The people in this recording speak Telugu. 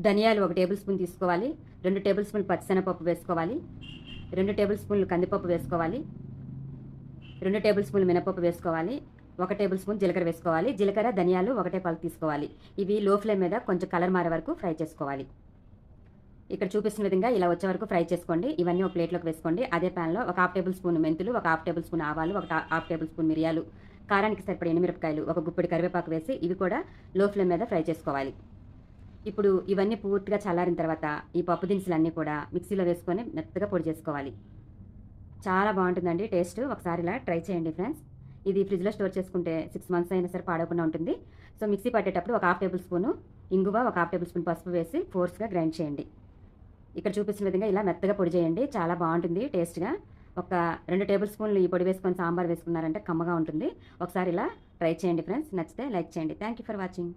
ధనియాలు 1 టేబుల్ స్పూన్ తీసుకోవాలి. 2 టేబుల్ స్పూన్ పచ్చిశనగపప్పు వేసుకోవాలి. 2 టేబుల్ స్పూన్లు కందిపప్పు వేసుకోవాలి. 2 టేబుల్ స్పూన్లు మినపప్పు వేసుకోవాలి. 1 టేబుల్ స్పూన్ జీలకర్ర వేసుకోవాలి. జీలకర్ర ధనియాలు ఒకటే కొలత తీసుకోవాలి. ఇవి లో ఫ్లేమ్ మీద కొంచెం కలర్ మారే వరకు ఫ్రై చేసుకోవాలి. ఇక్కడ చూపిస్తున్న విధంగా ఇలా వచ్చే వరకు ఫ్రై చేసుకోండి. ఇవన్నీ ఒక ప్లేట్లోకి వేసుకోండి. అదే ప్యాన్లో 1/2 టేబుల్ స్పూన్ మెంతులు, 1/2 టేబుల్ స్పూన్ ఆవాలు, 1/2 టేబుల్ స్పూన్ మిరియాలు, కారానికి సరిపడే ఎండుమిరపకాయలు, 1 గుప్పెడు కరివేపాకు వేసి ఇవి కూడా లో ఫ్లేమ్ మీద ఫ్రై చేసుకోవాలి. ఇప్పుడు ఇవన్నీ పూర్తిగా చల్లారిన తర్వాత ఈ పప్పు దినుసులన్నీ కూడా మిక్సీలో వేసుకొని మెత్తగా పొడి చేసుకోవాలి. చాలా బాగుంటుందండి టేస్ట్. ఒకసారి ఇలా ట్రై చేయండి ఫ్రెండ్స్. ఇది ఫ్రిడ్జ్లో స్టోర్ చేసుకుంటే 6 మంత్స్ అయినా సరే పాడవకుండా ఉంటుంది. సో మిక్సీ పట్టేటప్పుడు 1/2 టేబుల్ స్పూను ఇంగువ, 1/2 టేబుల్ స్పూన్ పసుపు వేసి ఫోర్స్గా గ్రైండ్ చేయండి. ఇక్కడ చూపించిన విధంగా ఇలా మెత్తగా పొడి చేయండి. చాలా బాగుంటుంది టేస్ట్గా. ఒక 2 టేబుల్ స్పూన్లు ఈ పొడి వేసుకొని సాంబార్ వేసుకున్నారంటే కమ్మగా ఉంటుంది. ఒకసారి ఇలా ట్రై చేయండి ఫ్రెండ్స్. నచ్చితే లైక్ చేయండి. Thank you for watching.